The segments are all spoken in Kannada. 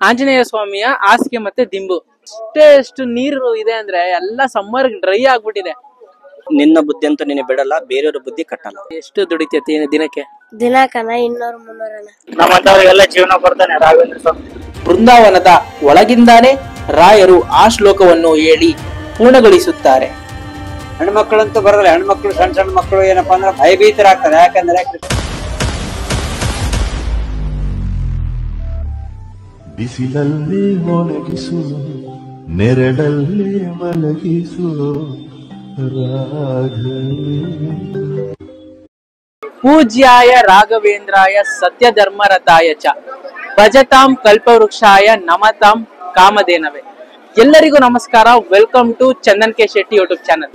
ಆಂಜನೇಯ ಸ್ವಾಮಿಯ ಹಾಸಿಗೆ ಮತ್ತೆ ದಿಂಬು. ಎಷ್ಟು ನೀರು ಇದೆ ಅಂದ್ರೆ ಎಲ್ಲ ಸಮ್ಮರ್ ಡ್ರೈ ಆಗ್ಬಿಟ್ಟಿದೆ. ನಿನ್ನ ಬುದ್ಧಿ ಅಂತೂ ನಿನ್ನ ಬಿಡಲ್ಲ, ಬೇರೆಯವ್ರ ಬುದ್ಧಿ ಕಟ್ಟಲ್ಲ. ಎಷ್ಟು ದುಡಿತೈತಿ ದಿನಕ್ಕೆ? ದಿನಕನ 200-300 ನಮ್ಮಂತವ್ರಿಗೆಲ್ಲ ಜೀವನ ಬರ್ತಾನೆ ರಾಘವೇಂದ್ರ ಸ್ವಾಮಿ. ಬೃಂದಾವನದ ಒಳಗಿಂದಾನೆ ರಾಯರು ಆ ಶ್ಲೋಕವನ್ನು ಹೇಳಿ ಪೂರ್ಣಗೊಳಿಸುತ್ತಾರೆ. ಹೆಣ್ಮಕ್ಳಂತೂ ಬರೋದಿಲ್ಲ. ಹೆಣ್ಮಕ್ಳು ಸಣ್ಣ ಸಣ್ಣ ಮಕ್ಕಳು ಏನಪ್ಪಾ ಅಂದ್ರೆ ಭಯಭೀತರಾಗ್ತಾರೆ. ಯಾಕಂದ್ರೆ ಬಿಸಿಲಲ್ಲಿ ಒಣಗಿಸು, ನೆರಳಲ್ಲಿ ಮಲಗಿಸು ರಾಘವೇಂದ್ರ. ಪೂಜ್ಯಾಯ ರಾಘವೇಂದ್ರಾಯ ಸತ್ಯಧರ್ಮರತಾಯ ಚ ಭಜತಾಂ ಕಲ್ಪವೃಕ್ಷಾಯ ನಮತಾಂ ಕಾಮಧೇನವೇ. ಎಲ್ಲರಿಗೂ ನಮಸ್ಕಾರ. Welcome to Chandan K Shetty YouTube channel.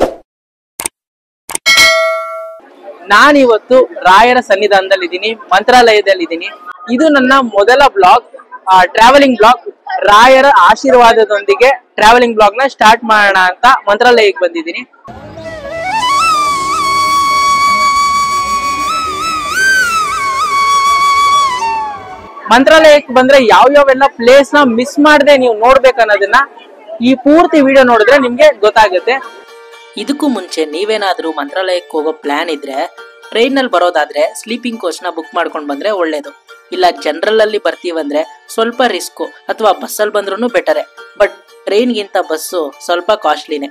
ನಾನಿವತ್ತು ರಾಯರ ಸನ್ನಿಧಾನದಲ್ಲಿದ್ದೀನಿ, ಮಂತ್ರಾಲಯದಲ್ಲಿದ್ದೀನಿ. ಇದು ನನ್ನ ಮೊದಲ ಬ್ಲಾಗ್, ಟ್ರಾವೆಲಿಂಗ್ ಬ್ಲಾಗ್. ರಾಯರ ಆಶೀರ್ವಾದದೊಂದಿಗೆ ಟ್ರಾವೆಲಿಂಗ್ ಬ್ಲಾಗ್ ನ ಸ್ಟಾರ್ಟ್ ಮಾಡೋಣ ಅಂತ ಮಂತ್ರಾಲಯಕ್ಕೆ ಬಂದಿದ್ದೀನಿ. ಮಂತ್ರಾಲಯಕ್ಕೆ ಬಂದ್ರೆ ಯಾವ್ಯಾವೆಲ್ಲ ಪ್ಲೇಸ್ ನ ಮಿಸ್ ಮಾಡದೆ ನೀವು ನೋಡ್ಬೇಕು ಅನ್ನೋದನ್ನ ಈ ಪೂರ್ತಿ ವಿಡಿಯೋ ನೋಡಿದ್ರೆ ನಿಮ್ಗೆ ಗೊತ್ತಾಗುತ್ತೆ. ಇದಕ್ಕೂ ಮುಂಚೆ ನೀವೇನಾದ್ರೂ ಮಂತ್ರಾಲಯಕ್ಕೆ ಹೋಗೋ ಪ್ಲಾನ್ ಇದ್ರೆ ಟ್ರೈನ್ ನಲ್ಲಿ ಬರೋದಾದ್ರೆ ಸ್ಲೀಪಿಂಗ್ ಕೋಚ್ ನ ಬುಕ್ ಮಾಡ್ಕೊಂಡ್ ಬಂದ್ರೆ ಒಳ್ಳೇದು. ಇಲ್ಲ ಜನರಲ್ ಅಲ್ಲಿ ಬರ್ತೀವಂದ್ರೆ ಸ್ವಲ್ಪ ರಿಸ್ಕು, ಅಥವಾ ಬಸ್ಸಲ್ಲಿ ಬಂದ್ರೂ ಬೆಟರೆ. ಬಟ್ ಟ್ರೈನ್ಗಿಂತ ಬಸ್ಸು ಸ್ವಲ್ಪ ಕಾಸ್ಟ್ಲಿನೇ.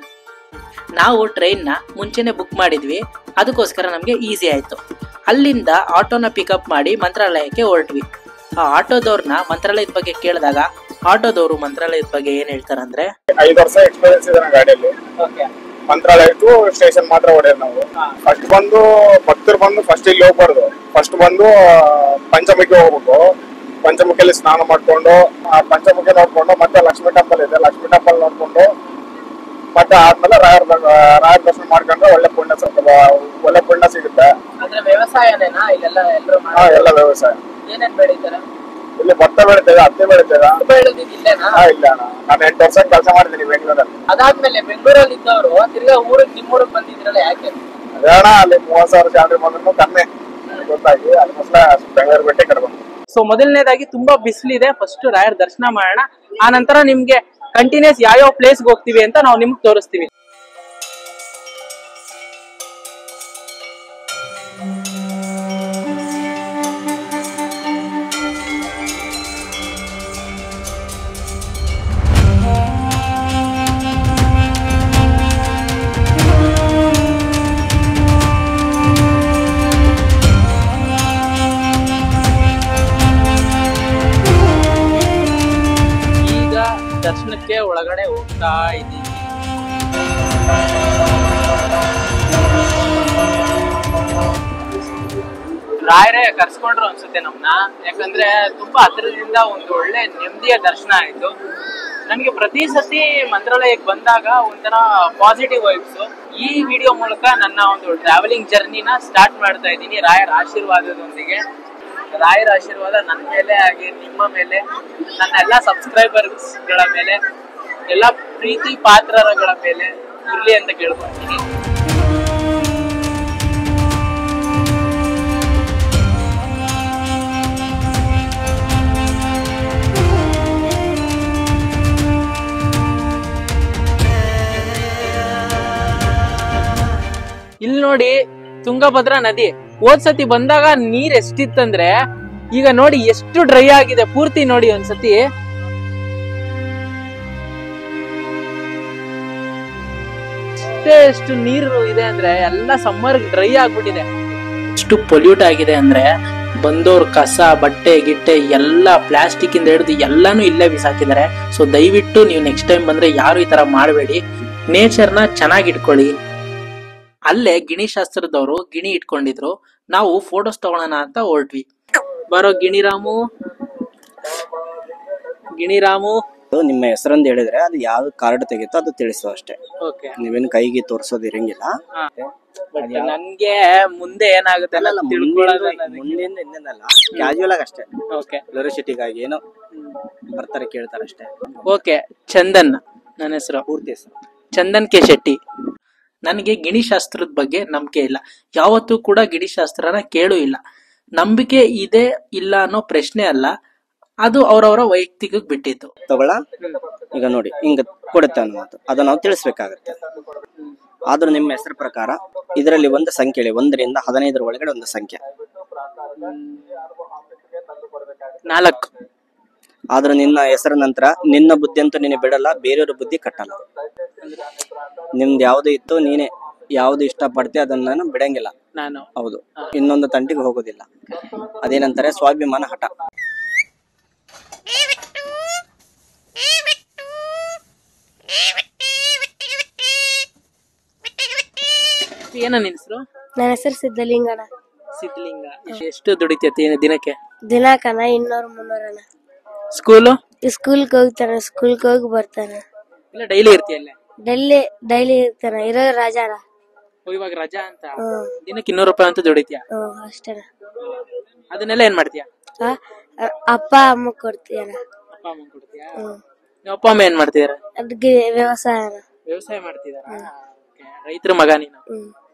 ನಾವು ಟ್ರೈನ್ನ ಮುಂಚೆನೆ ಬುಕ್ ಮಾಡಿದ್ವಿ, ಅದಕ್ಕೋಸ್ಕರ ನಮಗೆ ಈಸಿ ಆಯ್ತು. ಅಲ್ಲಿಂದ ಆಟೋನ ಪಿಕಪ್ ಮಾಡಿ ಮಂತ್ರಾಲಯಕ್ಕೆ ಹೊರಟ್ವಿ. ಆ ಆಟೋದವ್ರನ್ನ ಮಂತ್ರಾಲಯದ ಬಗ್ಗೆ ಕೇಳಿದಾಗ ಆಟೋದವರು ಮಂತ್ರಾಲಯದ ಬಗ್ಗೆ ಏನ್ ಹೇಳ್ತಾರಂದ್ರೆ, 5 ವರ್ಷ ಎಕ್ಸ್ಪೀರಿಯನ್ಸ್ ಇದೆ ಗಾಡಿಯಲ್ಲಿ. ಮಂತ್ರಾಲಯಕ್ಕೂ ಸ್ಟೇಷನ್ ಮಾತ್ರ ಹೊಡೆಯೋದು ನಾವು. ಫಸ್ಟ್ ಬಂದು ಭಕ್ತರು ಬಂದು ಫಸ್ಟ್ ಇಲ್ಲಿ ಹೋಗ್ಬಾರ್ದು. ಫಸ್ಟ್ ಬಂದು ಪಂಚಮುಖಿ ಹೋಗ್ಬೇಕು. ಪಂಚಮುಖಿಯಲ್ಲಿ ಸ್ನಾನ ಮಾಡ್ಕೊಂಡು ಆ ಪಂಚಮುಖಿ ನೋಡ್ಕೊಂಡು ಮತ್ತೆ ಲಕ್ಷ್ಮೀ ಟೆಂಪಲ್ ಇದೆ, ಲಕ್ಷ್ಮೀ ಟೆಂಪಲ್ ನೋಡ್ಕೊಂಡು ಮತ್ತೆ ಆದ್ಮೇಲೆ ರಾಯರ ದರ್ಶನ ಮಾಡ್ಕೊಂಡ್ರೆ ಒಳ್ಳೆ ಪುಣ್ಯ ಸಿಗುತ್ತೆ. ಎಲ್ಲ ವ್ಯವಸಾಯ. ಇಲ್ಲಿ ಭತ್ತ ಬೆಳಿತೇವೆ, ಹತ್ತಿ ಬೆಳಿತೇವೆ. ಇಲ್ಲ ನಾನು 8 ವರ್ಷ ಕೆಲಸ ಮಾಡಿದ್ದೀನಿ ಬೆಂಗಳೂರಲ್ಲಿ. ಅದಾದ್ಮೇಲೆ ಬೆಂಗಳೂರಲ್ಲಿ ಇದ್ದವರು ತಿರ್ಗಾ ನಿಮ್ಮೂರಿಗೆ ಬಂದಿದ್ರಲ್ಲ, ಯಾಕೆ? ಅದೇಣ ಅಲ್ಲಿ 30,000 ಸ್ಯಾಲರಿ ಬಂದ್ರು ಕಮ್ಮಿ ಗೊತ್ತಾಗಿ ಅದಕ್ಕೋಸ್ಕರ ಬೆಂಗಳೂರು ಬಿಟ್ಟೆ ಕರ್ಕೊಂಡು. ಸೊ ಮೊದಲನೇದಾಗಿ ತುಂಬಾ ಬಿಸಿಲಿದೆ. ಫಸ್ಟ್ ರಾಯರ ದರ್ಶನ ಮಾಡೋಣ, ಆ ನಂತರ ನಿಮ್ಗೆ ಕಂಟಿನ್ಯೂಸ್ ಯಾವ ಪ್ಲೇಸ್ಗೆ ಹೋಗ್ತೀವಿ ಅಂತ ನಾವು ನಿಮ್ಗೆ ತೋರಿಸ್ತೀವಿ. ದರ್ಶನಕ್ಕೆ ಒಳಗಡೆ ಹೋಗ್ತಾ ಇದ್ದೀವಿ. ರಾಯರೇ ಕರ್ಸ್ಕೊಂಡ್ರು ಅನ್ಸುತ್ತೆ ನಮ್ನ, ಯಾಕಂದ್ರೆ ತುಂಬಾ ಹತ್ತಿರದಿಂದ ಒಂದು ಒಳ್ಳೆ ನೆಮ್ಮದಿಯ ದರ್ಶನ ಆಯ್ತು. ನನ್ಗೆ ಪ್ರತಿ ಸತಿ ಮಂತ್ರಾಲಯಕ್ಕೆ ಬಂದಾಗ ಒಂಥರ ಪಾಸಿಟಿವ್ ವೈಬ್ಸ್. ಈ ವಿಡಿಯೋ ಮೂಲಕ ನನ್ನ ಒಂದು ಟ್ರಾವೆಲಿಂಗ್ ಜರ್ನಿನ ಸ್ಟಾರ್ಟ್ ಮಾಡ್ತಾ ಇದ್ದೀನಿ ರಾಯರ ಆಶೀರ್ವಾದದೊಂದಿಗೆ. ರಾಯರ ಆಶೀರ್ವಾದ ನನ್ನ ಮೇಲೆ ಹಾಗೆ ನಿಮ್ಮ ಮೇಲೆ, ನನ್ನ ಎಲ್ಲ ಸಬ್ಸ್ಕ್ರೈಬರ್ಸ್ ಗಳ ಮೇಲೆ, ಎಲ್ಲ ಪ್ರೀತಿ ಪಾತ್ರಗಳ ಮೇಲೆ ಇರ್ಲಿ ಅಂತ ಕೇಳ್ಕೊಳ್ತೀನಿ. ಇಲ್ಲಿ ನೋಡಿ ತುಂಗಭದ್ರಾ ನದಿ. ಹೋದ್ಸತಿ ಬಂದಾಗ ನೀರ್ ಎಷ್ಟಿತ್ತಂದ್ರೆ ಈಗ ನೋಡಿ ಎಷ್ಟು ಡ್ರೈ ಆಗಿದೆ. ಪೂರ್ತಿ ನೋಡಿ ಒಂದ್ಸತಿ. ಎಷ್ಟು ನೀರು ಇದೆ ಅಂದ್ರೆ ಎಲ್ಲ ಸಮ್ಮರ್ ಡ್ರೈ ಆಗ್ಬಿಟ್ಟಿದೆ. ಎಷ್ಟು ಪೊಲ್ಯೂಟ್ ಆಗಿದೆ ಅಂದ್ರೆ ಬಂದೋರ್ ಕಸ, ಬಟ್ಟೆ ಗಿಟ್ಟೆ ಎಲ್ಲ ಪ್ಲಾಸ್ಟಿಕ್ ಇಂದ ಹಿಡಿದು ಎಲ್ಲಾನು ಇಲ್ಲೇ ಬಿಸಾಕಿದ್ದಾರೆ. ಸೊ ದಯವಿಟ್ಟು ನೀವು ನೆಕ್ಸ್ಟ್ ಟೈಮ್ ಬಂದ್ರೆ ಯಾರು ಈ ತರ ಮಾಡಬೇಡಿ. ನೇಚರ್ನ ಚೆನ್ನಾಗಿ ಇಟ್ಕೊಳ್ಳಿ. ಅಲ್ಲೇ ಗಿಣಿ ಶಾಸ್ತ್ರದವರು ಗಿಣಿ ಇಟ್ಕೊಂಡಿದ್ರು. ನಾವು ಫೋಟೋಸ್ ತಗೊಳ್ಳೋಣ ಅಂತ ಹೊರಟ್ವಿ. ಬರೋ ಗಿಣಿರಾಮು. ನಿಮ್ಮ ಹೆಸರಂತ ಹೇಳಿದ್ರೆ ಅದು ಯಾವ್ದು ಕಾರ್ಡ್ ತೆಗಿತೋ ಅದು ತಿಳಿಸೋ ಅಷ್ಟೇ. ನೀವೇನು ಕೈಗೆ ತೋರ್ಸೋದು ಇರಂಗಿಲ್ಲ. ನನ್ಗೆ ಮುಂದೆ ಏನಾಗುತ್ತೆ ಮುಂದಿಂದ ಇನ್ನೇನಲ್ಲ, ಕ್ಯಾಶುವಲ್ ಆಗಿ ಅಷ್ಟೇ. ಕ್ಯೂರಿಯಾಸಿಟಿಗಾಗಿ ಏನೋ ಬರ್ತಾರೆ ಕೇಳ್ತಾರೆ ಅಷ್ಟೇ. ಓಕೆ. ಚಂದನ್ ನನ್ನ ಹೆಸರು, ಪೂರ್ತಿ ಹೆಸರು ಚಂದನ್ ಕೆ ಶೆಟ್ಟಿ. ನನಗೆ ಗಿಣಿಶಾಸ್ತ್ರದ ಬಗ್ಗೆ ನಂಬಿಕೆ ಇಲ್ಲ. ಯಾವತ್ತೂ ಕೂಡ ಗಿಣಿಶಾಸ್ತ್ರನ ಕೇಳೂ ಇಲ್ಲ. ನಂಬಿಕೆ ಇದೆ ಇಲ್ಲ ಅನ್ನೋ ಪ್ರಶ್ನೆ ಅಲ್ಲ. ಅದು ಅವರವರ ವೈಯಕ್ತಿಕ ಬಿಟ್ಟಿತ್ತು. ತಗೊಳ ಈಗ ನೋಡಿ ಹಿಂಗ ಕೊಡುತ್ತೆ ಅನ್ನೋ ಮಾತು ಅದು ನಾವು ತಿಳಿಸ್ಬೇಕಾಗತ್ತೆ. ಆದ್ರೂ ನಿಮ್ಮ ಹೆಸರ ಪ್ರಕಾರ ಇದರಲ್ಲಿ ಒಂದು ಸಂಖ್ಯೆ ಹೇಳಿ, 1 ರಿಂದ 15 ಒಳಗಡೆ ಒಂದು ಸಂಖ್ಯೆ. 4. ಆದ್ರೂ ನಿನ್ನ ಹೆಸರ ನಂತರ ನಿನ್ನ ಬುದ್ಧಿ ಅಂತೂ ನೀನೆ ಬಿಡಲ್ಲ, ಬೇರೆಯವ್ರ ಬುದ್ಧಿ ಕಟ್ಟಲ್ಲ. ನಿಮ್ದು ಯಾವ್ದು ಇತ್ತು ನೀನೆ ಯಾವ್ದು ಇಷ್ಟ ಪಡ್ತೀಯ ಅದನ್ನ ನಾನು ಬಿಡಂಗಿಲ್ಲ. ನಾನು ಹೌದು, ಇನ್ನೊಂದು ತಂಟಿಗೆ ಹೋಗೋದಿಲ್ಲ. ಅದೇನಂತಾರೆ ಸ್ವಾಭಿಮಾನ ಹಠ. ಏನ ನಿನ್ ಹೆಸರು? ನನ್ನ ಹೆಸರು ಸಿದ್ಧಲಿಂಗಣ್ಣ. ಸಿದ್ಧಲಿಂಗ. ಎಷ್ಟು ದುಡಿತೈತಿ ದಿನಕ್ಕೆ? ದಿನಕನ 200-300 ಅಣ್ಣ. ಸ್ಕೂಲು? ಸ್ಕೂಲ್ಗೆ ಹೋಗ್ತಾನೆ, ಸ್ಕೂಲ್ಗೆ ಹೋಗಿ ಬರ್ತಾನೆ. ಇಲ್ಲ ಡೈಲಿ ಇರ್ತೀಯ ಅಲ್ಲೇ? ಡೈಲಿ ಇರ್ತಾನೆ. ಇರೋ ರಾಜ ಅಣ್ಣ. ಇವಾಗ ರಜಾ ಅಂತ ದಿನಕ್ಕೆ 200 ರೂಪಾಯಿ ಅಂತ ದುಡಿತೀಯ? ಅಷ್ಟೇ. ಅದನ್ನೆಲ್ಲ ಏನ್ ಮಾಡ್ತೀಯ? ಅಪ್ಪ ಅಮ್ಮ ಕೊಡ್ತೀಯಣ್ಣ. ಅಪ್ಪ ಅಮ್ಮ ಕೊಡ್ತೀಯಾ? ನಿಮ್ಮ ಅಪ್ಪ ಅಮ್ಮ ಏನ್ ಮಾಡ್ತಿದಾರ? ಅದಕ್ಕೆ ವ್ಯವಸಾಯ ಮಾಡ್ತಿದಾರ. ರೈತರ ಮಗ ನೀನು?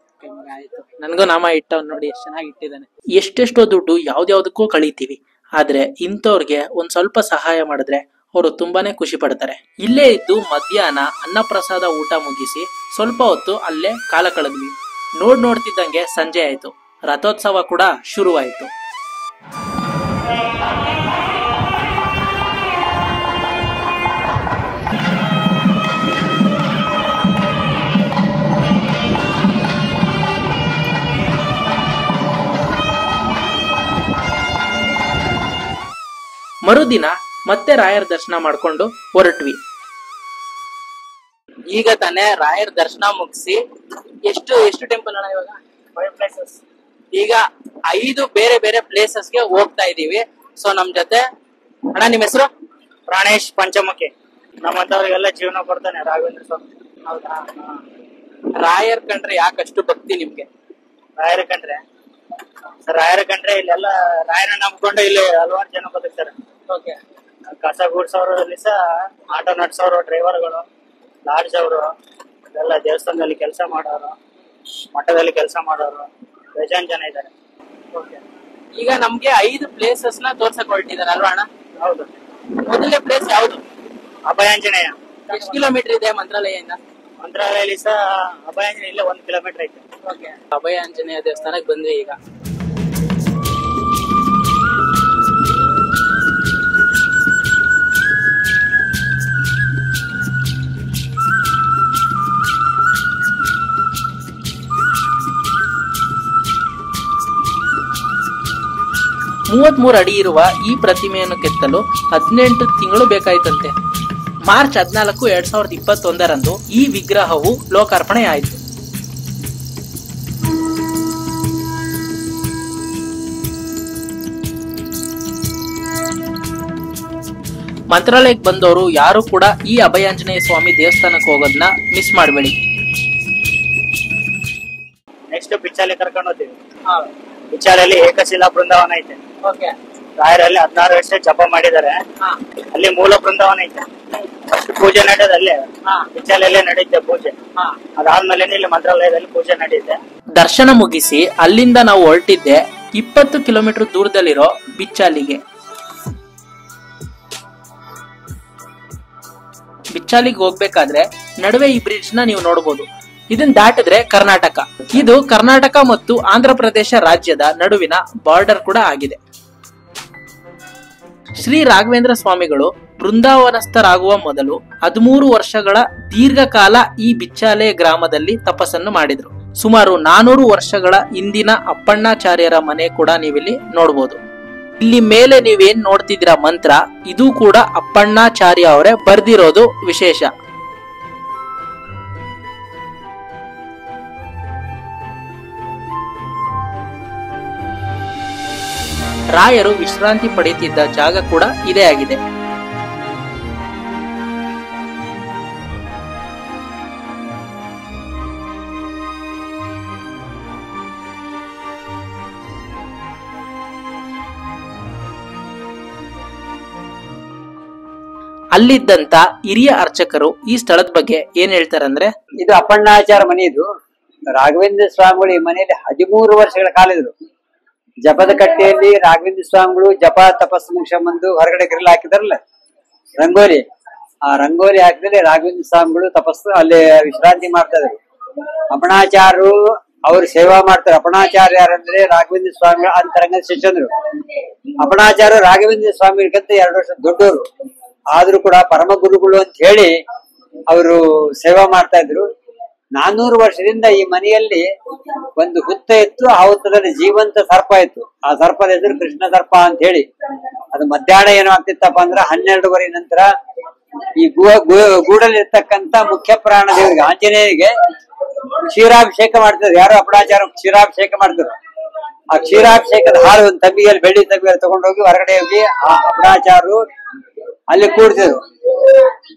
ಆಯ್ತು, ನನ್ಗೂ ನಾಮ ಇಟ್ಟವ್ ನೋಡಿ, ಎಷ್ಟ್ ಚೆನ್ನಾಗಿ ಇಟ್ಟಿದ್ದಾನೆ. ಎಷ್ಟೆಷ್ಟೋ ದುಡ್ಡು ಯಾವ್ದ್ಯಾವ್ದಕ್ಕೂ ಕಳೀತೀವಿ, ಆದ್ರೆ ಇಂಥವ್ರಿಗೆ ಒಂದ್ ಸ್ವಲ್ಪ ಸಹಾಯ ಮಾಡಿದ್ರೆ ಅವರು ತುಂಬಾನೇ ಖುಷಿ ಪಡ್ತಾರೆ. ಇಲ್ಲೇ ಇದ್ದು ಮಧ್ಯಾಹ್ನ ಅನ್ನಪ್ರಸಾದ ಊಟ ಮುಗಿಸಿ ಸ್ವಲ್ಪ ಹೊತ್ತು ಅಲ್ಲೇ ಕಾಲ ಕಳೆದ್ವಿ. ನೋಡ್ತಿದ್ದಂಗೆ ಸಂಜೆ ಆಯ್ತು. ರಥೋತ್ಸವ ಕೂಡ ಶುರುವಾಯ್ತು. ಮರುದಿನ ಮತ್ತೆ ರಾಯರ ದರ್ಶನ ಮಾಡ್ಕೊಂಡು ಹೊರಟ್ವಿ. ಈಗ ತಾನೇ ರಾಯರ ದರ್ಶನ ಮುಗಿಸಿ ಎಷ್ಟು ಟೆಂಪಲ್ ಅಣ್ಣ ಇವಾಗ? 5 ಪ್ಲೇಸಸ್. ಈಗ 5 ಬೇರೆ ಬೇರೆ ಪ್ಲೇಸಸ್ಗೆ ಹೋಗ್ತಾ ಇದೀವಿ. ಸೊ ನಮ್ ಜೊತೆ ಅಣ್ಣ, ನಿಮ್ ಹೆಸರು? ಪ್ರಾಣೇಶ್ ಪಂಚಮುಖಿ. ನಮ್ಮಂತವ್ರಿಗೆಲ್ಲ ಜೀವನ ಕೊಡ್ತಾನೆ ರಾಘವೇಂದ್ರ ಸ್ವಾಮಿ. ಹೌದಾ? ರಾಯರ್ ಕಂಡ್ರೆ ಯಾಕಷ್ಟು ಭಕ್ತಿ ನಿಮ್ಗೆ? ರಾಯರ ಕಂಡ್ರೆ ಇಲ್ಲೆಲ್ಲ ರಾಯರ ನಂಬ್ಕೊಂಡು ಇಲ್ಲಿ ಹಲವಾರು ಜನ ಬದುಕ್ತಾರೆ. ಕಸ ಗೂಡ್ಸೋರು, ಆಟೋ ನಡ್ಸೋರು, ಡ್ರೈವರ್ಗಳು, ಲಾಡ್ಜ್ ಅವರು, ಎಲ್ಲ ದೇವಸ್ಥಾನದಲ್ಲಿ ಕೆಲಸ ಮಾಡೋರು, ಮಠದಲ್ಲಿ ಕೆಲಸ ಮಾಡೋರು, ಬೇಜಾನ್ ಜನ ಇದ್ದಾರೆ. ಈಗ ನಮ್ಗೆ 5 ಪ್ಲೇಸಸ್ ನ ತೋರ್ಸಕ್ ಹೊರಟಿದಾರೆ ಅಲ್ವಾ ಅಣ್ಣ? ಹೌದು. ಮೊದಲನೇ ಪ್ಲೇಸ್ ಯಾವ್ದು? ಅಭಯಾಂಜನೇಯ. ಎಷ್ಟು ಕಿಲೋಮೀಟರ್ ಇದೆ ಮಂತ್ರಾಲಯದಿಂದ? ಮಂತ್ರಾಲಯಲ್ಲಿ ಅಭಯಾಂಜನೇಯ ಇಲ್ಲ 1 ಕಿಲೋಮೀಟರ್ ಐತೆ. ಅಭಯ ಆಂಜನೇಯ ದೇವಸ್ಥಾನಕ್ಕೆ ಬಂದ್ವಿ ಈಗ. ಮೂವತ್ಮೂರು ಅಡಿ ಇರುವ ಈ ಪ್ರತಿಮೆಯನ್ನು ಕೆತ್ತಲು 18 ತಿಂಗಳು ಬೇಕಾಯ್ತಂತೆ. ಮಾರ್ಚ್ 14, 2021ರಂದು ಈ ವಿಗ್ರಹವು ಲೋಕಾರ್ಪಣೆಯಾಯಿತು. ಮಂತ್ರಾಲಯಕ್ಕೆ ಬಂದವರು ಯಾರು ಕೂಡ ಈ ಅಭಯಾಂಜನೇಯ ಸ್ವಾಮಿ ದೇವಸ್ಥಾನಕ್ಕೆ ಹೋಗೋದನ್ನ ಮಿಸ್ ಮಾಡಬೇಡಿ. ನೆಕ್ಸ್ಟ್ ಬಿಚ್ಚಾಲಿ ಕರ್ಕೊಂಡು ಹೋಗ್ತೀವಿ. ಬಿಚ್ಚಾಲಿಯಲ್ಲಿ ಏಕಶಿಲಾ ಬೃಂದಾವನ ಐತೆ. ರಾಯರಲ್ಲಿ 16 ವರ್ಷ ಜಪ ಮಾಡಿದ್ದಾರೆ. ಅಲ್ಲಿ ಮೂಲ ಬೃಂದಾವನ ಐತೆ. ಫಸ್ಟ್ ಪೂಜೆ ನಡೆಯೋದು ಅಲ್ಲೇ ಬಿಚ್ಚಾಲಿಯಲ್ಲೇ ನಡೆಯುತ್ತೆ ಪೂಜೆ. ಅದಾದ್ಮೇಲೆ ಇಲ್ಲಿ ಮಂತ್ರಾಲಯದಲ್ಲಿ ಪೂಜೆ ನಡೆಯುತ್ತೆ. ದರ್ಶನ ಮುಗಿಸಿ ಅಲ್ಲಿಂದ ನಾವು ಹೊರಟಿದ್ದೆ 20 ಕಿಲೋಮೀಟರ್ ದೂರದಲ್ಲಿರೋ ಬಿಚ್ಚಾಲಿಗೆ. ಬಿಚ್ಚಾಲಿಗೆ ಹೋಗ್ಬೇಕಾದ್ರೆ ನಡುವೆ ಈ ಬ್ರಿಡ್ಜ್ ನ ನೀವು ನೋಡಬಹುದು. ಇದನ್ನ ದಾಟಿದ್ರೆ ಕರ್ನಾಟಕ. ಇದು ಕರ್ನಾಟಕ ಮತ್ತು ಆಂಧ್ರ ಪ್ರದೇಶ ರಾಜ್ಯದ ನಡುವಿನ ಬಾರ್ಡರ್ ಕೂಡ ಆಗಿದೆ. ಶ್ರೀ ರಾಘವೇಂದ್ರ ಸ್ವಾಮಿಗಳು ಬೃಂದಾವನಸ್ಥರಾಗುವ ಮೊದಲು 13 ವರ್ಷಗಳ ದೀರ್ಘಕಾಲ ಈ ಬಿಚ್ಚಾಲೆ ಗ್ರಾಮದಲ್ಲಿ ತಪಸ್ಸನ್ನು ಮಾಡಿದ್ರು. ಸುಮಾರು 400 ವರ್ಷಗಳ ಹಿಂದಿನ ಅಪ್ಪಣ್ಣಾಚಾರ್ಯರ ಮನೆ ಕೂಡ ನೀವಿಲ್ಲಿ ನೋಡಬಹುದು. ಇಲ್ಲಿ ಮೇಲೆ ನೀವೇನ್ ನೋಡ್ತಿದ್ದೀರಾ ಮಂತ್ರ, ಇದು ಕೂಡ ಅಪ್ಪಣ್ಣಾಚಾರ್ಯ ಅವರೇ ಬರ್ದಿರೋದು ವಿಶೇಷ. ರಾಯರು ವಿಶ್ರಾಂತಿ ಪಡೆಯುತ್ತಿದ್ದ ಜಾಗ ಕೂಡ ಇದೇ ಆಗಿದೆ. ಅಲ್ಲಿದ್ದಂತ ಹಿರಿಯ ಅರ್ಚಕರು ಈ ಸ್ಥಳದ ಬಗ್ಗೆ ಏನ್ ಹೇಳ್ತಾರಂದ್ರೆ, ಇದು ಅಪ್ಪಣ್ಣಾಚಾರ ಮನೆ. ಇದು ರಾಘವೇಂದ್ರ ಸ್ವಾಮಿಗಳು ಈ ಮನೆಯಲ್ಲಿ 13 ವರ್ಷಗಳ ಕಾಲ ಇದ್ರು. ಜಪದ ಕಟ್ಟೆಯಲ್ಲಿ ರಾಘವೇಂದ್ರ ಸ್ವಾಮಿಗಳು ಜಪ ತಪಸ್ಸು ಮುಗಿಸ್ಕೊಂಡ್ಬಂದು ಹೊರಗಡೆ ಗ್ರಿಲ್ ಹಾಕಿದಾರಲ್ಲ ರಂಗೋಲಿ, ಆ ರಂಗೋಲಿ ಹಾಕಿದ್ರೆ ರಾಘವೇಂದ್ರ ಸ್ವಾಮಿಗಳು ತಪಸ್ಸು ಅಲ್ಲಿ ವಿಶ್ರಾಂತಿ ಮಾಡ್ತಾ ಇದ್ರು. ಅಪಣಾಚಾರ್ಯರು ಅವ್ರು ಸೇವಾ ಮಾಡ್ತಾರೆ. ಅಪಣಾಚಾರ್ಯ ಯಾರಂದ್ರೆ ರಾಘವೇಂದ್ರ ಸ್ವಾಮಿಗಳ ಅಂತರಂಗದ ಶಿಷ್ಯಂದ್ರು. ಅಪಣಾಚಾರ್ಯ ರಾಘವೇಂದ್ರ ಸ್ವಾಮಿಗಿಂತ 2 ವರ್ಷ ದೊಡ್ಡವರು, ಆದ್ರೂ ಕೂಡ ಪರಮ ಗುರುಗಳು ಅಂತ ಹೇಳಿ ಅವರು ಸೇವಾ ಮಾಡ್ತಾ ಇದ್ರು. 400 ವರ್ಷದಿಂದ ಈ ಮನೆಯಲ್ಲಿ ಒಂದು ಹುತ್ತ ಇತ್ತು. ಆ ಹುತ್ತದಲ್ಲಿ ಜೀವಂತ ಸರ್ಪ ಇತ್ತು. ಆ ಸರ್ಪದ ಹೆಸರು ಕೃಷ್ಣ ಸರ್ಪ ಅಂತ ಹೇಳಿ. ಅದು ಮಧ್ಯಾಹ್ನ ಏನೋ ಆಗ್ತಿತ್ತಪ್ಪ ಅಂದ್ರ 12:15 ನಂತರ ಈ ಗೂಡಲ್ಲಿ ಇರ್ತಕ್ಕಂತ ಮುಖ್ಯ ಪ್ರಾಣ ದೇವರಿಗೆ ಆಂಜನೇಯರಿಗೆ ಕ್ಷೀರಾಭಿಷೇಕ ಮಾಡ್ತಿದ್ರು. ಯಾರು ಅಪಣಾಚಾರ ಕ್ಷೀರಾಭಿಷೇಕ ಮಾಡ್ತಿದ್ರು. ಆ ಕ್ಷೀರಾಭಿಷೇಕದ ಹಾಲು ಒಂದು ತಂಬಿಯಲ್ಲಿ ಬೆಳ್ಳಿ ತಂಬಿಯಲ್ಲಿ ತಗೊಂಡೋಗಿ ಹೊರಗಡೆ ಹೋಗಿ ಆ ಅಪಣಾಚಾರರು ಅಲ್ಲಿ ಕೂಡ್ತಿದ್ರು.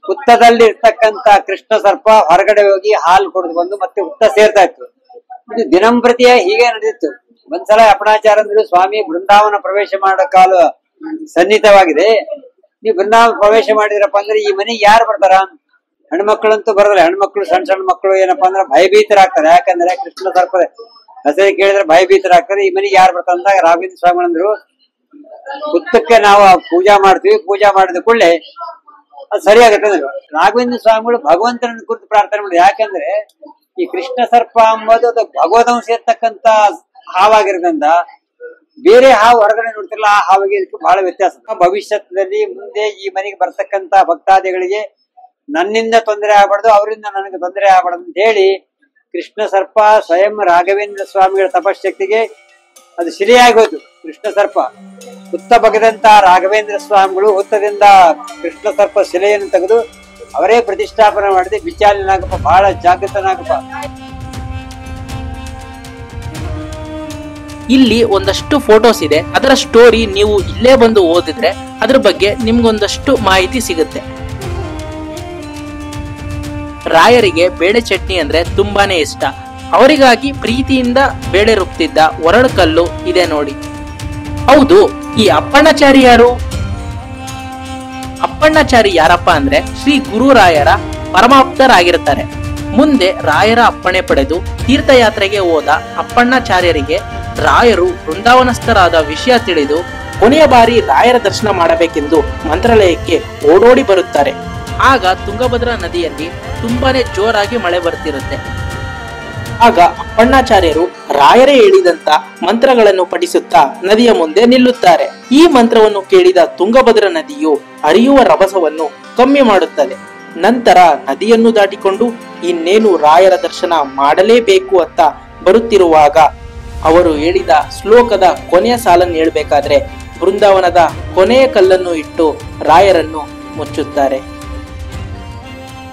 ಹುತ್ತದಲ್ಲಿ ಇರ್ತಕ್ಕಂತ ಕೃಷ್ಣ ಸರ್ಪ ಹೊರಗಡೆ ಹೋಗಿ ಹಾಲು ಕುಡಿದು ಬಂದು ಮತ್ತೆ ಹುತ್ತ ಸೇರ್ತಾ ಇತ್ತು. ಇದು ದಿನಂಪ್ರತಿಯ ಹೀಗೆ ನಡೆದಿತ್ತು. ಒಂದ್ಸಲ ಅಪಣಾಚಾರ ಅಂದ್ರು, ಸ್ವಾಮಿ ಬೃಂದಾವನ ಪ್ರವೇಶ ಮಾಡೋ ಕಾಲ ಸನ್ನಿಹಿತವಾಗಿದೆ, ನೀವು ಬೃಂದಾವನ ಪ್ರವೇಶ ಮಾಡಿದ್ರಪ್ಪ ಅಂದ್ರೆ ಈ ಮನೆಗೆ ಯಾರು ಬರ್ತಾರ? ಹೆಣ್ಮಕ್ಳಂತೂ ಬರೋದಿಲ್ಲ. ಹೆಣ್ಮಕ್ಳು ಸಣ್ಣ ಸಣ್ಣ ಮಕ್ಕಳು ಏನಪ್ಪಾ ಅಂದ್ರೆ ಭಯಭೀತರಾಗ್ತಾರೆ. ಯಾಕಂದ್ರೆ ಕೃಷ್ಣ ಸರ್ಪದ ಹೆಸರು ಕೇಳಿದ್ರೆ ಭಯಭೀತರಾಗ್ತಾರೆ. ಈ ಮನೆಗೆ ಯಾರು ಬರ್ತಾರ ಅಂದಾಗ ರಾಘವೇಂದ್ರ ಸ್ವಾಮಿಗಳಂದ್ರು, ಹುತ್ತಕ್ಕೆ ನಾವು ಪೂಜಾ ಮಾಡ್ತೀವಿ, ಪೂಜಾ ಮಾಡಿದ ಕೂಡಲೇ ಅದು ಸರಿಯಾಗತ್ತೆ ಅಂದ್ರು. ರಾಘವೇಂದ್ರ ಸ್ವಾಮಿಗಳು ಭಗವಂತನ ಕುರಿತು ಪ್ರಾರ್ಥನೆ ಮಾಡಿದ್ರು. ಯಾಕಂದ್ರೆ ಈ ಕೃಷ್ಣ ಸರ್ಪ ಅಂಬೋದು ಅದು ಭಗವದಂಶ ಇರ್ತಕ್ಕಂತ ಹಾವಾಗಿರೋದ್ರಿಂದ ಬೇರೆ ಹಾವು ಹೊರಗಡೆ ನೋಡ್ತಿರಲ್ಲ, ಆ ಹಾವಿಗೆ ಇದಕ್ಕೆ ಬಹಳ ವ್ಯತ್ಯಾಸ. ಭವಿಷ್ಯದಲ್ಲಿ ಮುಂದೆ ಈ ಮನೆಗೆ ಬರ್ತಕ್ಕಂತ ಭಕ್ತಾದಿಗಳಿಗೆ ನನ್ನಿಂದ ತೊಂದರೆ ಆಗ್ಬಾರ್ದು, ಅವರಿಂದ ನನಗೆ ತೊಂದರೆ ಆಗ್ಬಾರ್ದು ಅಂತ ಹೇಳಿ ಕೃಷ್ಣ ಸರ್ಪ ಸ್ವಯಂ ರಾಘವೇಂದ್ರ ಸ್ವಾಮಿಗಳ ತಪಶಕ್ತಿಗೆ ಅದು ಶಿಲೆಯಾಗಿ ಹೋಯ್ತು. ಕೃಷ್ಣ ಸರ್ಪ ಹುತ್ತ ಬಗೆದಂತ ರಾಘವೇಂದ್ರ ಸ್ವಾಮಿಗಳು ಹುತ್ತದಿಂದ ಕೃಷ್ಣ ಸರ್ಪ ಶಿಲೆಯನ್ನು ತೆಗೆದು ಅವರೇ ಪ್ರತಿಷ್ಠಾಪನೆ ಮಾಡಿದೆ. ಬಿಚ್ಚಾಲಿ ನಾಗಪ್ಪ ಬಹಳ ಜಾಗೃತ ನಾಗಪ್ಪ. ಇಲ್ಲಿ ಒಂದಷ್ಟು ಫೋಟೋಸ್ ಇದೆ. ಅದರ ಸ್ಟೋರಿ ನೀವು ಇಲ್ಲೇ ಬಂದು ಓದಿದ್ರೆ ಅದ್ರ ಬಗ್ಗೆ ನಿಮ್ಗೊಂದಷ್ಟು ಮಾಹಿತಿ ಸಿಗುತ್ತೆ. ರಾಯರಿಗೆ ಬೇಳೆ ಚಟ್ನಿ ಅಂದ್ರೆ ತುಂಬಾನೇ ಇಷ್ಟ. ಅವರಿಗಾಗಿ ಪ್ರೀತಿಯಿಂದ ಬೇಳೆ ರುಬ್ತಿದ್ದ ಒರಳು ಕಲ್ಲು ಇದೆ ನೋಡಿ. ಹೌದು, ಈ ಅಪ್ಪಣ್ಣಾಚಾರಿ ಯಾರು? ಅಪ್ಪಣ್ಣಾಚಾರಿ ಯಾರಪ್ಪ ಅಂದ್ರೆ ಶ್ರೀ ಗುರುರಾಯರ ಪರಮಾಪ್ತರಾಗಿರ್ತಾರೆ. ಮುಂದೆ ರಾಯರ ಅಪ್ಪಣೆ ಪಡೆದು ತೀರ್ಥಯಾತ್ರೆಗೆ ಹೋದ ಅಪ್ಪಣ್ಣಾಚಾರ್ಯರಿಗೆ ರಾಯರು ವೃಂದಾವನಸ್ಥರಾದ ವಿಷಯ ತಿಳಿದು ಕೊನೆಯ ಬಾರಿ ರಾಯರ ದರ್ಶನ ಮಾಡಬೇಕೆಂದು ಮಂತ್ರಾಲಯಕ್ಕೆ ಓಡೋಡಿ ಬರುತ್ತಾರೆ. ಆಗ ತುಂಗಭದ್ರಾ ನದಿಯಲ್ಲಿ ತುಂಬಾನೇ ಜೋರಾಗಿ ಮಳೆ ಬರ್ತಿರುತ್ತೆ. ಆಗ ಅಪ್ಪಣ್ಣಾಚಾರ್ಯರು ರಾಯರೇ ಹೇಳಿದಂತ ಮಂತ್ರಗಳನ್ನು ಪಠಿಸುತ್ತಾ ನದಿಯ ಮುಂದೆ ನಿಲ್ಲುತ್ತಾರೆ. ಈ ಮಂತ್ರವನ್ನು ಕೇಳಿದ ತುಂಗಭದ್ರಾ ನದಿಯು ಹರಿಯುವ ರಭಸವನ್ನು ಕಮ್ಮಿ ಮಾಡುತ್ತದೆ. ನಂತರ ನದಿಯನ್ನು ದಾಟಿಕೊಂಡು ಇನ್ನೇನು ರಾಯರ ದರ್ಶನ ಮಾಡಲೇಬೇಕು ಅಂತ ಬರುತ್ತಿರುವಾಗ ಅವರು ಹೇಳಿದ ಶ್ಲೋಕದ ಕೊನೆಯ ಸಾಲನ್ನು ಹೇಳ್ಬೇಕಾದ್ರೆ ಬೃಂದಾವನದ ಕೊನೆಯ ಕಲ್ಲನ್ನು ಇಟ್ಟು ರಾಯರನ್ನು ಮುಚ್ಚುತ್ತಾರೆ.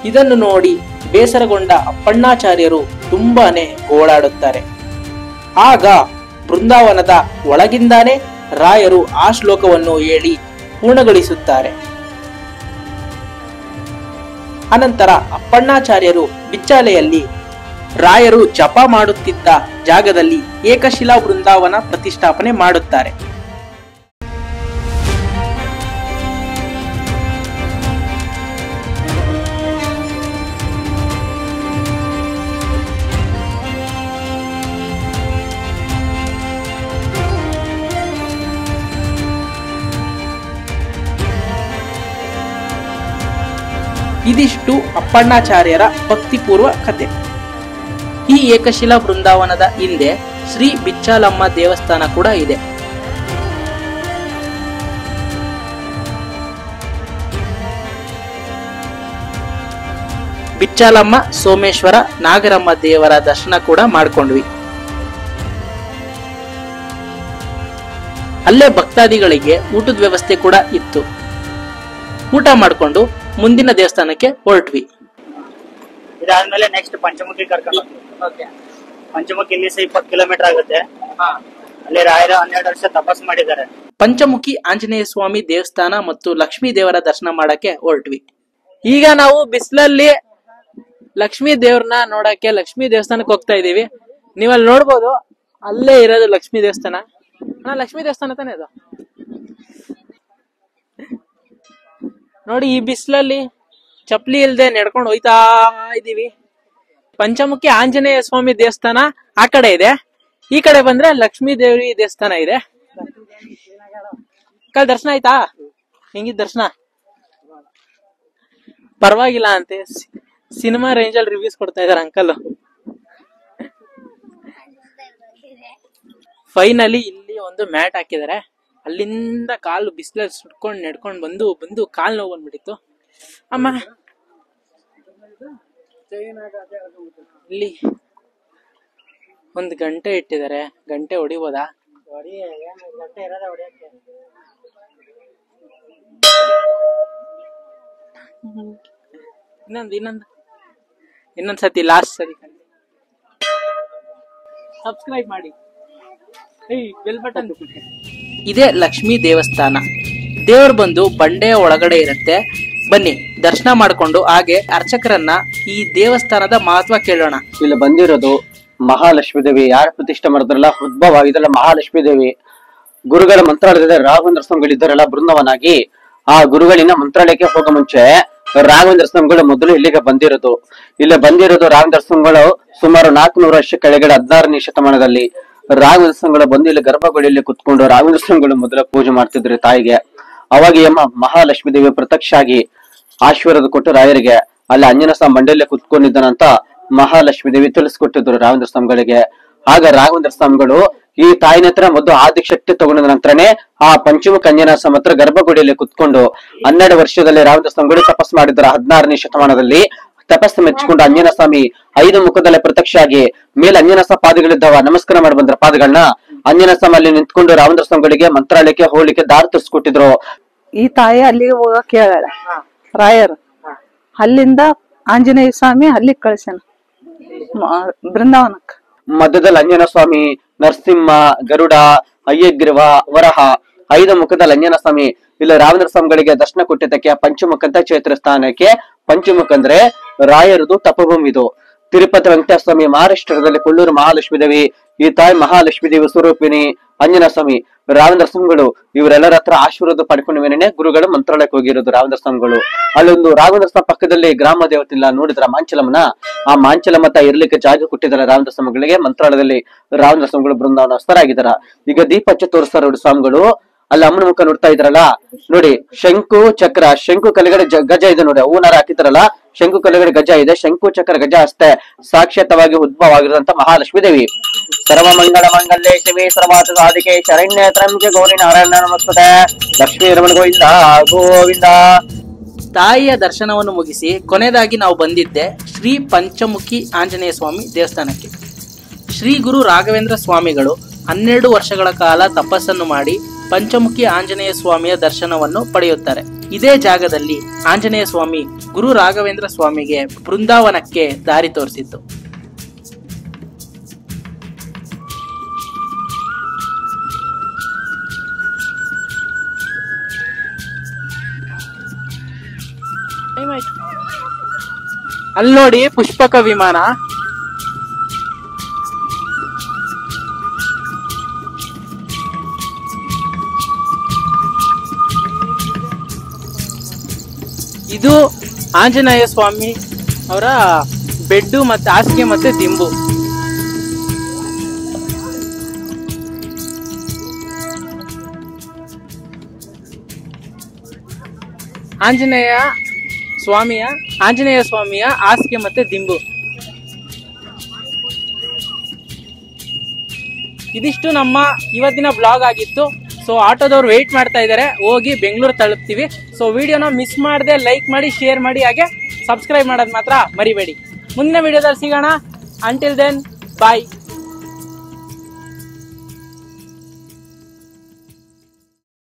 ಇದನ್ನು ನೋಡಿ ಬೇಸರಗೊಂಡ ಅಪ್ಪಣ್ಣಾಚಾರ್ಯರು ತುಂಬಾನೇ ಗೋಳಾಡುತ್ತಾರೆ. ಆಗ ಬೃಂದಾವನದ ಒಳಗಿಂದಾನೇ ರಾಯರು ಆ ಶ್ಲೋಕವನ್ನು ಹೇಳಿ ಪೂರ್ಣಗೊಳಿಸುತ್ತಾರೆ. ಅನಂತರ ಅಪ್ಪಣ್ಣಾಚಾರ್ಯರು ಬಿಚ್ಚಾಲೆಯಲ್ಲಿ ರಾಯರು ಜಪ ಮಾಡುತ್ತಿದ್ದ ಜಾಗದಲ್ಲಿ ಏಕಶಿಲಾ ಬೃಂದಾವನ ಪ್ರತಿಷ್ಠಾಪನೆ ಮಾಡುತ್ತಾರೆ. ಇದಿಷ್ಟು ಅಪ್ಪಣ್ಣಾಚಾರ್ಯರ ಭಕ್ತಿಪೂರ್ವ ಕಥೆ. ಈ ಏಕಶಿಲಾ ಬೃಂದಾವನದ ಹಿಂದೆ ಶ್ರೀ ಬಿಚ್ಚಾಲಮ್ಮ ದೇವಸ್ಥಾನ ಕೂಡ ಇದೆ. ಬಿಚ್ಚಾಲಮ್ಮ, ಸೋಮೇಶ್ವರ, ನಾಗರಮ್ಮ ದೇವರ ದರ್ಶನ ಕೂಡ ಮಾಡ್ಕೊಂಡ್ವಿ. ಅಲ್ಲೇ ಭಕ್ತಾದಿಗಳಿಗೆ ಊಟದ ವ್ಯವಸ್ಥೆ ಕೂಡ ಇತ್ತು. ಊಟ ಮಾಡ್ಕೊಂಡು ಮುಂದಿನ ದೇವಸ್ಥಾನಕ್ಕೆ ಹೊರಟ್ವಿ. ಇದಾದ್ಮೇಲೆ ನೆಕ್ಸ್ಟ್ ಪಂಚಮುಖಿ ಕರ್ಕೊಂಡು ಹೋಗ್ತೀವಿ. ಪಂಚಮುಖಿ ಇಲ್ಲಿ 20 ಕಿಲೋಮೀಟರ್ ಆಗುತ್ತೆ. ಅಲ್ಲಿ ರಾಯರು 12 ವರ್ಷ ತಪಸ್ ಮಾಡಿದ್ದಾರೆ. ಪಂಚಮುಖಿ ಆಂಜನೇಯ ಸ್ವಾಮಿ ದೇವಸ್ಥಾನ ಮತ್ತು ಲಕ್ಷ್ಮೀ ದೇವರ ದರ್ಶನ ಮಾಡಕ್ಕೆ ಹೊರಟ್ವಿ. ಈಗ ನಾವು ಬಿಸಿಲಲ್ಲಿ ಲಕ್ಷ್ಮೀ ದೇವ್ರನ್ನ ನೋಡಕ್ಕೆ ಲಕ್ಷ್ಮೀ ದೇವಸ್ಥಾನಕ್ಕೆ ಹೋಗ್ತಾ ಇದೀವಿ. ನೀವಲ್ಲಿ ನೋಡ್ಬೋದು, ಅಲ್ಲೇ ಇರೋದು ಲಕ್ಷ್ಮೀ ದೇವಸ್ಥಾನ. ಲಕ್ಷ್ಮೀ ದೇವಸ್ಥಾನ ತಾನೇ ಅದು. ನೋಡಿ, ಈ ಬಿಸಿಲಲ್ಲಿ ಚಪ್ಲಿ ಇಲ್ದೆ ನಡ್ಕೊಂಡು ಹೋಯ್ತಾ ಇದೀವಿ. ಪಂಚಮುಖಿ ಆಂಜನೇಯ ಸ್ವಾಮಿ ದೇವಸ್ಥಾನ ಆ ಕಡೆ ಇದೆ, ಈ ಕಡೆ ಬಂದ್ರೆ ಲಕ್ಷ್ಮೀ ದೇವಿ ದೇವಸ್ಥಾನ ಇದೆ. ಕಲ್ ದರ್ಶನ ಆಯ್ತಾ? ಹೆಂಗಿದ್ ದರ್ಶನ? ಪರವಾಗಿಲ್ಲ ಅಂತೆ. ಸಿನಿಮಾ ರೇಂಜ್ ಅಲ್ಲಿ ರಿವ್ಯೂಸ್ ಕೊಡ್ತಾ ಇದಾರೆ ಅಂಕಲ್. ಫೈನಲಿ ಇಲ್ಲಿ ಒಂದು ಮ್ಯಾಟ್ ಹಾಕಿದಾರೆ. ಅಲ್ಲಿಂದ ಕಾಲು ಬಿಸಿಲಲ್ಲಿ ಸುಟ್ಕೊಂಡು ನಡ್ಕೊಂಡು ಬಂದು ಕಾಲು ನೋವು ಬಂದ್ಬಿಟ್ಟಿತ್ತು. ಅಮ್ಮ ಇಲ್ಲಿ ಒಂದು ಗಂಟೆ ಇಟ್ಟಿದ್ದಾರೆ. ಗಂಟೆ ಹೊಡಿಬೋದಾ? ಇನ್ನೊಂದ್ಸತಿ ಲಾಸ್ಟ್ ಸರಿ ಸಬ್ಸ್ಕ್ರೈಬ್ ಮಾಡಿ. Bell button. ಇದೇ ಲಕ್ಷ್ಮೀ ದೇವಸ್ಥಾನ. ದೇವ್ರು ಬಂದು ಬಂಡೆಯ ಒಳಗಡೆ ಇರುತ್ತೆ. ಬನ್ನಿ ದರ್ಶನ ಮಾಡ್ಕೊಂಡು ಹಾಗೆ ಅರ್ಚಕರನ್ನ ಈ ದೇವಸ್ಥಾನದ ಮಹತ್ವ ಕೇಳೋಣ. ಇಲ್ಲಿ ಬಂದಿರೋದು ಮಹಾಲಕ್ಷ್ಮೀ ದೇವಿ. ಯಾರು ಪ್ರತಿಷ್ಠೆ ಮಾಡಿದ್ರಲ್ಲ ಉದ್ಭವ ಇದೆಲ್ಲ ಮಹಾಲಕ್ಷ್ಮೀ ದೇವಿ. ಗುರುಗಳ ಮಂತ್ರಾಲಯದ ರಾಘವೇಂದ್ರ ಸ್ವಾಮಿಗಳಿದ್ದಾರಲ್ಲ ಬೃಂದಾವನಾಗಿ, ಆ ಗುರುಗಳಿನ ಮಂತ್ರಾಲಯಕ್ಕೆ ಹೋಗೋ ಮುಂಚೆ ರಾಘವೇಂದ್ರ ಸ್ವಾಮಿಗಳು ಮೊದಲು ಇಲ್ಲಿಗೆ ಬಂದಿರೋದು. ಇಲ್ಲಿ ಬಂದಿರೋದು ರಾಘವೇಂದ್ರ ಸ್ವಾಮಿಗಳು ಸುಮಾರು 400 ವರ್ಷ ಕೆಳಗಡೆ 16ನೇ ಶತಮಾನದಲ್ಲಿ ರಾಘವೇಂದ್ರ ಸ್ವಾಮಿಗಳು ಬಂದು ಇಲ್ಲಿ ಗರ್ಭಗುಡಿಯಲ್ಲಿ ಕುತ್ಕೊಂಡು ರಾಘವೇಂದ್ರ ಸ್ವಾಮಿಗಳು ಮೊದಲ ಪೂಜೆ ಮಾಡ್ತಿದ್ರು ತಾಯಿಗೆ. ಅವಾಗ ಮಹಾಲಕ್ಷ್ಮೀ ದೇವಿ ಪ್ರತ್ಯಕ್ಷ ಆಗಿ ಆಶೀರ್ವಾದ ಕೊಟ್ಟು ರಾಯರಿಗೆ ಅಲ್ಲಿ ಅಂಜನ ಸ್ವಾಮಿ ಮಂಡಳಿಯಲ್ಲಿ ಕುತ್ಕೊಂಡಿದ್ದಾನಂತ ಮಹಾಲಕ್ಷ್ಮೀ ದೇವಿ ತಿಳಿಸ್ಕೊಟ್ಟಿದ್ರು ರಾಘವೇಂದ್ರ ಸ್ವಾಮಿಗಳಿಗೆ. ಆಗ ರಾಘವೇಂದ್ರ ಸ್ವಾಮಿಗಳು ಈ ತಾಯಿನ ಹತ್ರ ಮೊದಲು ಆದಿಶಕ್ತಿ ತಗೊಂಡ ನಂತರನೇ ಆ ಪಂಚಮುಖ ಅಂಜನ ಸ್ವಾಮಿ ಹತ್ರ ಗರ್ಭಗುಡಿಯಲ್ಲಿ ಕುತ್ಕೊಂಡು 12 ವರ್ಷದಲ್ಲಿ ರಾಘವೇಂದ್ರ ಸ್ವಾಮಿಗಳು ತಪಸ್ ಮಾಡಿದ್ರು. 16ನೇ ಶತಮಾನದಲ್ಲಿ ತಪಸ್ಸು ಮೆಚ್ಚಿಕೊಂಡು ಅಂಜನ ಸ್ವಾಮಿ 5 ಮುಖದಲ್ಲೇ ಪ್ರತ್ಯಕ್ಷ ಆಗಿ ಮೇಲೆ ಅಂಜನ ಸ್ವಾಮಿ ಪಾದಗಳಿದ್ದಾವ ನಮಸ್ಕಾರ ಮಾಡಿ ಬಂದ್ರ ಪಾದಗಳನ್ನ ಅಂಜನ ಸ್ವಾಮಿ ಅಲ್ಲಿ ನಿಂತ್ಕೊಂಡು ರಾಘವೇಂದ್ರ ಸ್ವಾಮಿಗಳಿಗೆ ಮಂತ್ರಾಲಯಕ್ಕೆ ಹೋಗ್ಲಿಕ್ಕೆ ದಾರಿ ತೋರಿಸ್ಕೊಟ್ಟಿದ್ರು. ಈ ತಾಯಿ ಅಲ್ಲಿಗೆ ಹೋಗಕ್ ಹೇಳ ರಾಯರು. ಅಲ್ಲಿಂದ ಆಂಜನೇಯ ಸ್ವಾಮಿ ಅಲ್ಲಿಗೆ ಕಳ್ಸ್ಯಾನ ಬೃಂದಾವನಕ್. ಮಧ್ಯದಲ್ಲಿ ಅಂಜನ ಸ್ವಾಮಿ, ನರಸಿಂಹ, ಗರುಡ, ಅಯ್ಯಗ್ರೀವ, ವರಹ 5 ಮುಖದಲ್ಲಿ ಅಂಜನ ಸ್ವಾಮಿ ಇಲ್ಲಿ ರಾಘವೇಂದ್ರ ಸ್ವಾಮಿಗಳಿಗೆ ದರ್ಶನ ಕೊಟ್ಟಿದ್ದಕ್ಕೆ ಪಂಚಮುಖ ಅಂತ ಕ್ಷೇತ್ರ ಸ್ಥಾನಕ್ಕೆ. ಪಂಚಮುಖ ಅಂದ್ರೆ ರಾಯರದು ತಪಭೂಮಿ. ಇದು ತಿರುಪತಿ ವೆಂಕಟೇಶ್ವರ ಸ್ವಾಮಿ ಮಹಾರಾಷ್ಟ್ರದಲ್ಲಿ ಕೊಲ್ಲೂರು ಮಹಾಲಕ್ಷ್ಮೀ ದೇವಿ. ಈ ತಾಯಿ ಮಹಾಲಕ್ಷ್ಮೀ ದೇವಿ ಸ್ವರೂಪಿಣಿ ಅಂಜನ ಸ್ವಾಮಿ ರಾಘವೇಂದ್ರ ಸ್ವಾಮಿಗಳು ಇವರೆಲ್ಲರ ಹತ್ರ ಆಶೀರ್ವಾದ ಪಡ್ಕೊಂಡ ಮೇಲೆನೆ ಗುರುಗಳು ಮಂತ್ರಾಲಯಕ್ಕೆ ಹೋಗಿರೋದು ರಾಘವೇಂದ್ರ ಸ್ವಾಮಿಗಳು. ಅಲ್ಲೊಂದು ರಾಘವೇಂದ್ರ ಸ್ವಾಮಿ ಪಕ್ಕದಲ್ಲಿ ಗ್ರಾಮ ದೇವತೆ ಇಲ್ಲ ನೋಡಿದ್ರ ಮಾಂಚಲಮ್ಮನ, ಆ ಮಾಂಚಲಮ್ಮ ಇರ್ಲಿಕ್ಕೆ ಜಾಗ ಕೊಟ್ಟಿದ್ದಾರೆ ರಾಘವೇಂದ್ರ ಸ್ವಾಮಿಗಳಿಗೆ. ಮಂತ್ರಾಲಯದಲ್ಲಿ ರಾಘವೇಂದ್ರ ಸ್ವಾಮಿಗಳು ಬೃಂದಾವನ ವಸ್ತರಾಗಿದ್ದಾರ. ಈಗ ದೀಪ ಹಚ್ಚಿ ತೋರಿಸ್ತಾರ ಸ್ವಾಮಿಗಳು. ಅಲ್ಲಿ ಅಮ್ಮನ ಮುಖ ನೋಡ್ತಾ ಇದ್ರಲ್ಲ ನೋಡಿ, ಶಂಕು ಚಕ್ರ, ಶಂಕು ಕೆಳಗಡೆ ಗಜ ಇದೆ ನೋಡಿ, ಹೂನಾರ ಹಾಕಿತಾರಲ್ಲ ಶಂಕು ಕೆಳಗಡೆ ಗಜ ಇದೆ, ಶಂಕು ಚಕ್ರ ಗಜ ಅಷ್ಟೇ ಸಾಕ್ಷಾತ್ವಾಗಿ ಉದ್ಭವ ಆಗಿರುವಂತ ಮಹಾಲಕ್ಷ್ಮೀ ದೇವಿ. ಸರ್ವ ಮಂಗಳ ಮಂಗಲ್ಯೇ ಶಿವೆ ಸರ್ವಾರ್ಥ ಸಾಧಿಕೆ ಶರಣ್ಯ ತ್ರ್ಯಂಬಕೆ ಗೌರಿ ನಾರಾಯಣ ನಮಸ್ತೆ. ಲಕ್ಷ್ಮೀ ರಮಣ ಗೋವಿಂದ ಗೋವಿಂದ. ತಾಯಿಯ ದರ್ಶನವನ್ನು ಮುಗಿಸಿ ಕೊನೆಯದಾಗಿ ನಾವು ಬಂದಿದ್ದೆ ಶ್ರೀ ಪಂಚಮುಖಿ ಆಂಜನೇಯ ಸ್ವಾಮಿ ದೇವಸ್ಥಾನಕ್ಕೆ. ಶ್ರೀ ಗುರು ರಾಘವೇಂದ್ರ ಸ್ವಾಮಿಗಳು 12 ವರ್ಷಗಳ ಕಾಲ ತಪಸ್ಸನ್ನು ಮಾಡಿ ಪಂಚಮುಖಿ ಆಂಜನೇಯ ಸ್ವಾಮಿಯ ದರ್ಶನವನ್ನು ಪಡೆಯುತ್ತಾರೆ. ಇದೇ ಜಾಗದಲ್ಲಿ ಆಂಜನೇಯ ಸ್ವಾಮಿ ಗುರು ರಾಘವೇಂದ್ರ ಸ್ವಾಮಿಗೆ ಬೃಂದಾವನಕ್ಕೆ ದಾರಿ ತೋರಿಸಿತ್ತು. ಅಲ್ಲಿ ನೋಡಿ ಪುಷ್ಪಕ ವಿಮಾನ. ಇದು ಆಂಜನೇಯ ಸ್ವಾಮಿ ಅವರ ಬೆಡ್ಡು ಮತ್ತೆ ಹಾಸಿಗೆ ಮತ್ತೆ ದಿಂಬು. ಆಂಜನೇಯ ಸ್ವಾಮಿಯ ಹಾಸಿಗೆ ಮತ್ತೆ ದಿಂಬು. ಇದಿಷ್ಟು ನಮ್ಮ ಇವತ್ತಿನ ಬ್ಲಾಗ್ ಆಗಿತ್ತು. ಸೊ ಆಟೋದವ್ರು ವೆಯ್ಟ್ ಮಾಡ್ತಾ ಇದ್ದಾರೆ, ಹೋಗಿ ಬೆಂಗಳೂರು ತಲುಪ್ತೀವಿ. ಸೊ ವಿಡಿಯೋನ ಮಿಸ್ ಮಾಡದೆ ಲೈಕ್ ಮಾಡಿ, ಶೇರ್ ಮಾಡಿ, ಹಾಗೆ ಸಬ್ಸ್ಕ್ರೈಬ್ ಮಾಡೋದು ಮಾತ್ರ ಮರಿಬೇಡಿ. ಮುಂದಿನ ವಿಡಿಯೋದಲ್ಲಿ ಸಿಗೋಣ. ಅಂಟಿಲ್ ದೆನ್ ಬಾಯ್.